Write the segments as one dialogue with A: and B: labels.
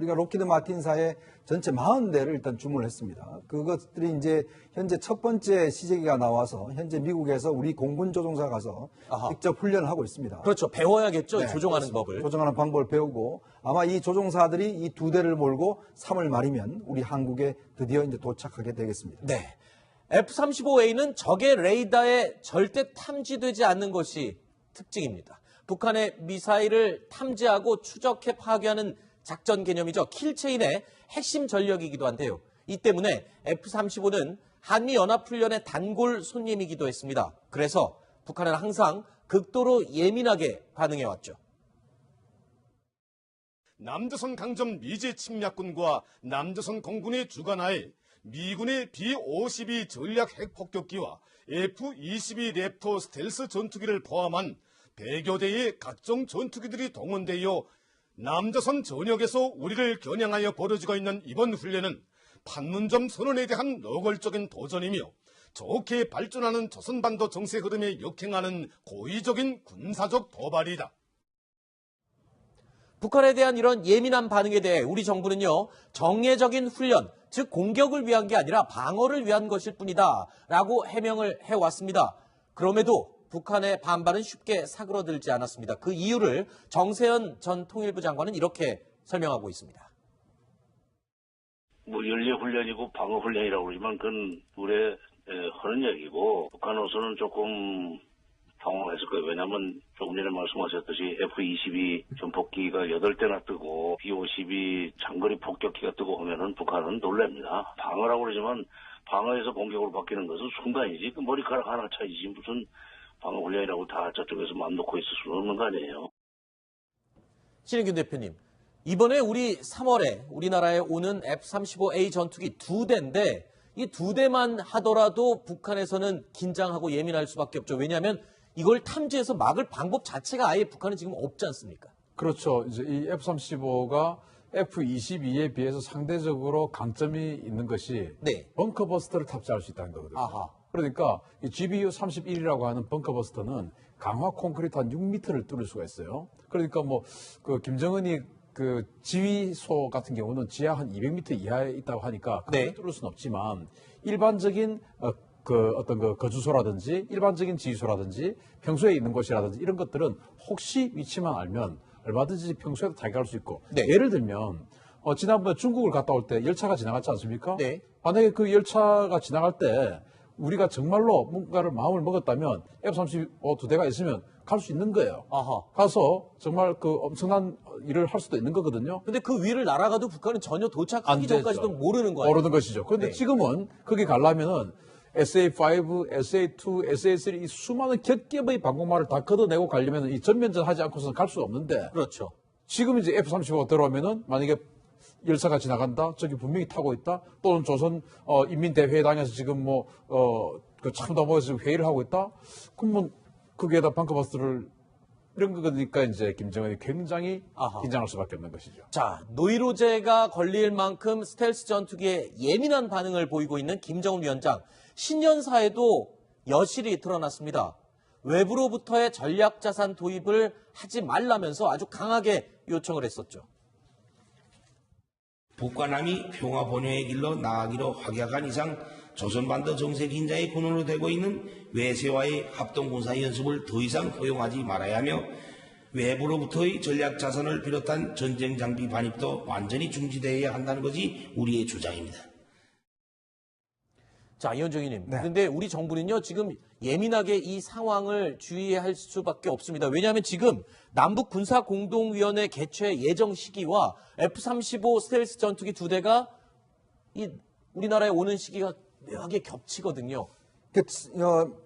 A: 우리가 록히드 마틴사의 전체 40대를 일단 주문을 했습니다. 그것들이 이제 현재 첫 번째 시제기가 나와서 현재 미국에서 우리 공군 조종사 가서 직접 훈련을 하고 있습니다.
B: 그렇죠. 배워야겠죠.
A: 네,
B: 조종하는
A: 그렇습니다.
B: 법을.
A: 조종하는 방법을 배우고 아마 이 조종사들이 이 2대를 몰고 3월 말이면 우리 한국에 드디어 이제 도착하게 되겠습니다.
B: 네. F-35A는 적의 레이더에 절대 탐지되지 않는 것이 특징입니다. 북한의 미사일을 탐지하고 추적해 파괴하는 작전 개념이죠. 킬체인의 핵심 전력이기도 한데요. 이 때문에 F-35는 한미연합훈련의 단골 손님이기도 했습니다. 그래서 북한은 항상 극도로 예민하게 반응해왔죠.
C: 남조선 강점 미제 침략군과 남조선 공군의 주관하에 미군의 B-52 전략 핵폭격기와 F-22 랩터 스텔스 전투기를 포함한 100여 대의 각종 전투기들이 동원되어 남조선 전역에서 우리를 겨냥하여 벌어지고 있는 이번 훈련은 판문점 선언에 대한 노골적인 도전이며 좋게 발전하는 조선반도 정세 흐름에 역행하는 고의적인 군사적 도발이다.
B: 북한에 대한 이런 예민한 반응에 대해 우리 정부는요, 정례적인 훈련, 즉 공격을 위한 게 아니라 방어를 위한 것일 뿐이다 라고 해명을 해왔습니다. 그럼에도 북한의 반발은 쉽게 사그러들지 않았습니다. 그 이유를 정세현 전 통일부 장관은 이렇게 설명하고 있습니다.
D: 연례 훈련이고 방어 훈련이라고 그러지만 그건 둘의 하는 얘기고 북한으로서는 조금 당황했을 거예요. 왜냐하면 조금 전에 말씀하셨듯이 F-22 전폭기가 8대나 뜨고 B-52 장거리 폭격기가 뜨고 하면은 북한은 놀랍니다. 방어라고 그러지만 방어에서 공격으로 바뀌는 것은 순간이지. 그 머리카락 하나 차이지 무슨 방어 훈련이라고 다 저쪽에서 마음 놓고 있을 수는 없는 거 아니에요.
B: 신인균 대표님, 이번에 우리 3월에 우리나라에 오는 F-35A 전투기 2대인데 이 2대만 하더라도 북한에서는 긴장하고 예민할 수밖에 없죠. 왜냐하면 이걸 탐지해서 막을 방법 자체가 아예 북한은 지금 없지 않습니까?
E: 그렇죠. 이제 이 F-35가 F-22에 비해서 상대적으로 강점이 있는 것이
B: 네.
E: 벙커버스터를 탑재할 수 있다는 거거든요.
B: 아하.
E: 그러니까 이 GBU-31이라고 하는 벙커버스터는 강화 콘크리트 한 6m를 뚫을 수가 있어요. 그러니까 뭐 그 김정은이 그 지휘소 같은 경우는 지하 한 200m 이하에 있다고 하니까 그걸
B: 네.
E: 뚫을 수는 없지만 일반적인 어떤 그 거주소라든지 일반적인 지휘소라든지 평소에 있는 곳이라든지 이런 것들은 혹시 위치만 알면 얼마든지 평소에도 타격할 수 있고
B: 네.
E: 예를 들면 지난번에 중국을 갔다 올 때 열차가 지나갔지 않습니까?
B: 네.
E: 만약에 그 열차가 지나갈 때 우리가 정말로 뭔가를 마음을 먹었다면 F-35 2대가 있으면 갈 수 있는 거예요.
B: 아하.
E: 가서 정말 그 엄청난 일을 할 수도 있는 거거든요.
B: 근데 그 위를 날아가도 북한은 전혀
E: 안
B: 도착하기
E: 되죠.
B: 전까지도 모르는 거예요.
E: 모르는 것이죠. 그런데
B: 네.
E: 지금은 거기 가려면은 SA5, SA2, SA3 이 수많은 겹겹의 방공망을 다 걷어내고 가려면 이 전면전 하지 않고서는 갈 수 없는데
B: 그렇죠.
E: 지금 이제 F-35가 들어오면은 만약에 열차가 지나간다, 저기 분명히 타고 있다, 또는 조선 인민대회당에서 지금 그 참다 모여서 회의를 하고 있다, 그러면 거기에다 벙커버스터를 이런 거니까 이제 김정은이 굉장히 긴장할 수밖에 없는 것이죠.
B: 자, 노이로제가 걸릴 만큼 스텔스 전투기에 예민한 반응을 보이고 있는 김정은 위원장. 신년사에도 여실히 드러났습니다. 외부로부터의 전략자산 도입을 하지 말라면서 아주 강하게 요청을 했었죠.
F: 북과 남이 평화 번영의 길로 나아가기로 확약한 이상 조선반도 정세 긴장의 근원으로 되고 있는 외세와의 합동군사 연습을 더 이상 허용하지 말아야 하며 외부로부터의 전략자산을 비롯한 전쟁 장비 반입도 완전히 중지되어야 한다는 것이 우리의 주장입니다.
B: 자, 이현정 의원님.
A: 네.
B: 그런데 우리 정부는요, 지금 예민하게 이 상황을 주의할 수밖에 없습니다. 왜냐하면 지금 남북군사공동위원회 개최 예정 시기와 F-35 스텔스 전투기 2대가 우리나라에 오는 시기가 묘하게 겹치거든요.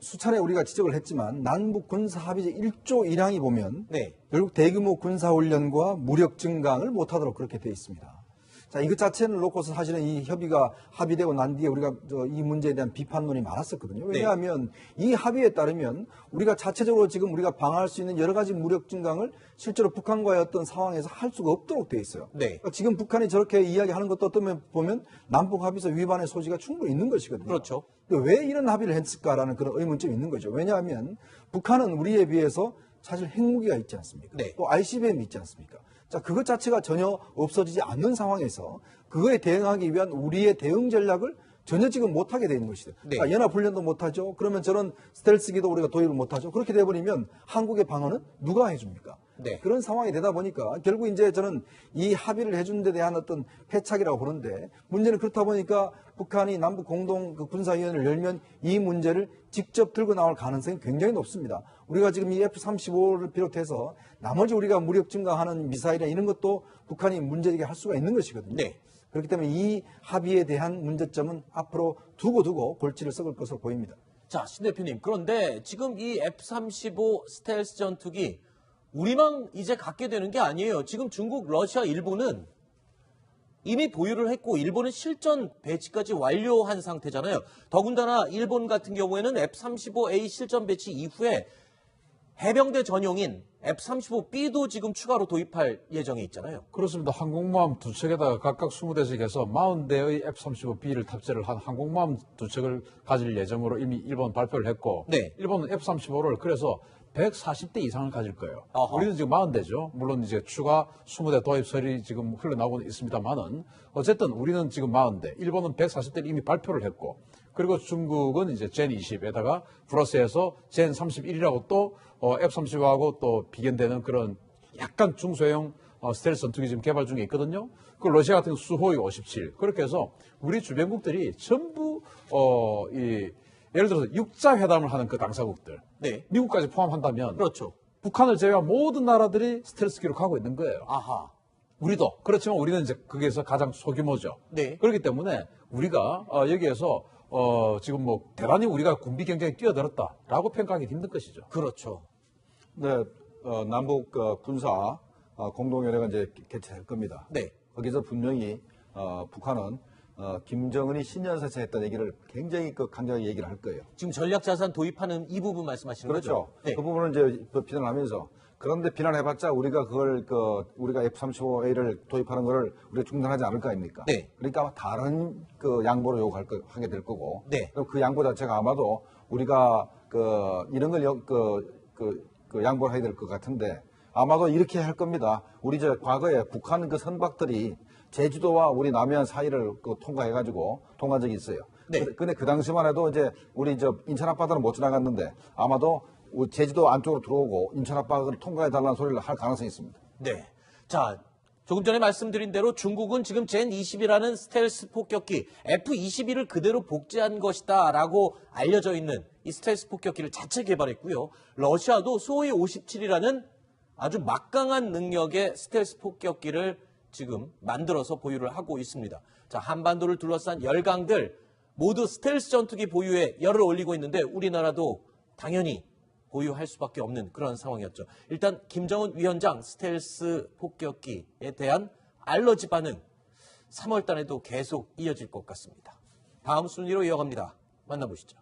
A: 수차례 우리가 지적을 했지만 남북 군사 합의제 1조 1항이 보면
B: 네.
A: 결국 대규모 군사훈련과 무력 증강을 못하도록 그렇게 돼 있습니다. 자, 이것 자체를 놓고서 사실은 이 협의가 합의되고 난 뒤에 우리가 이 문제에 대한 비판론이 많았었거든요. 왜냐하면 이 합의에 따르면 우리가 자체적으로 지금 우리가 방어할 수 있는 여러 가지 무력 증강을 실제로 북한과의 어떤 상황에서 할 수가 없도록 돼 있어요.
B: 네.
A: 그러니까 지금 북한이 저렇게 이야기하는 것도 어떤 면에 보면 남북 합의서 위반의 소지가 충분히 있는 것이거든요.
B: 그렇죠.
A: 왜 이런 합의를 했을까라는 그런 의문점이 있는 거죠. 왜냐하면 북한은 우리에 비해서 사실 핵무기가 있지 않습니까?
B: 네.
A: 또 ICBM이 있지 않습니까? 자, 그것 자체가 전혀 없어지지 않는 상황에서 그거에 대응하기 위한 우리의 대응 전략을 전혀 지금 못하게 되는 것이죠.
B: 네.
A: 자, 연합훈련도 못하죠. 그러면 저런 스텔스기도 우리가 도입을 못하죠. 그렇게 돼버리면 한국의 방어는 누가 해줍니까?
B: 네.
A: 그런 상황이 되다 보니까 결국 이제 저는 이 합의를 해준 데 대한 어떤 패착이라고 보는데 문제는 그렇다 보니까 북한이 남북 공동 그 군사위원회를 열면 이 문제를 직접 들고 나올 가능성이 굉장히 높습니다. 우리가 지금 이 F-35를 비롯해서 나머지 우리가 무력 증강하는 미사일이나 이런 것도 북한이 문제제기 할 수가 있는 것이거든요.
B: 네.
A: 그렇기 때문에 이 합의에 대한 문제점은 앞으로 두고 골치를 썩을 것으로 보입니다.
B: 자, 신 대표님. 그런데 지금 이 F-35 스텔스 전투기 우리만 이제 갖게 되는 게 아니에요. 지금 중국, 러시아, 일본은 이미 보유를 했고 일본은 실전 배치까지 완료한 상태잖아요. 더군다나 일본 같은 경우에는 F-35A 실전 배치 이후에 해병대 전용인 F-35B도 지금 추가로 도입할 예정에 있잖아요.
E: 그렇습니다. 항공모함 두 척에다가 각각 20대씩해서 40대의 F-35B를 탑재를 한 항공모함 두 척을 가질 예정으로 이미 일본 발표를 했고
B: 네.
E: 일본은 F-35를 그래서 140대 이상을 가질 거예요.
B: 아하.
E: 우리는 지금 40대죠. 물론 이제 추가 20대 도입설이 지금 흘러나오고 있습니다만은 어쨌든 우리는 지금 40대, 일본은 140대를 이미 발표를 했고 그리고 중국은 이제 젠 20에다가 플러스해서 젠 31이라고 또 F-35하고 또 비견되는 그런 약간 중소형 스텔스 전투기 지금 개발 중에 있거든요. 그 러시아 같은 경우 수호이 57. 그렇게 해서 우리 주변국들이 전부 예를 들어서 육자 회담을 하는 그 당사국들,
B: 네.
E: 미국까지 포함한다면
B: 그렇죠.
E: 북한을 제외한 모든 나라들이 스텔스기로 가고 있는 거예요.
B: 아하.
E: 우리도 그렇지만 우리는 이제 거기에서 가장 소규모죠.
B: 네.
E: 그렇기 때문에 우리가 여기에서 지금 뭐 대단히 우리가 군비 경쟁에 뛰어들었다라고 평가하기 힘든 것이죠.
B: 그렇죠.
A: 네, 남북 군사 공동위원회가 이제 개최할 겁니다.
B: 네.
A: 거기서 분명히 북한은 김정은이 신년사에서 했던 얘기를 굉장히 강력하게 얘기를 할 거예요.
B: 지금 전략자산 도입하는 이 부분 말씀하시는
A: 그렇죠.
B: 거죠? 네.
A: 그 부분을 이제 비난을 하면서 그런데 비난해봤자 우리가 그걸 우리가 F-35A를 도입하는 거를 우리가 중단하지 않을 거 아닙니까?
B: 네.
A: 그러니까 다른 양보를 하게 될 거고.
B: 네.
A: 그럼 그 양보 자체가 아마도 우리가 이런 걸 양보를 해야 될 것 같은데 아마도 이렇게 할 겁니다. 우리 과거에 북한 그 선박들이 제주도와 우리 남해안 사이를 통과한 적이 있어요.
B: 네.
A: 근데 그 당시만 해도 이제 우리 인천 앞바다는 못 지나갔는데 아마도 제주도 안쪽으로 들어오고 인천 앞바다를 통과해달라는 소리를 할 가능성이 있습니다.
B: 네. 자, 조금 전에 말씀드린 대로 중국은 지금 젠 20이라는 스텔스 폭격기 F-22를 그대로 복제한 것이다라고 알려져 있는 이 스텔스 폭격기를 자체 개발했고요. 러시아도 수호이 57이라는 아주 막강한 능력의 스텔스 폭격기를 지금 만들어서 보유를 하고 있습니다. 자, 한반도를 둘러싼 열강들 모두 스텔스 전투기 보유에 열을 올리고 있는데 우리나라도 당연히 보유할 수밖에 없는 그런 상황이었죠. 일단 김정은 위원장 스텔스 폭격기에 대한 알러지 반응 3월 달에도 계속 이어질 것 같습니다. 다음 순위로 이어갑니다. 만나보시죠.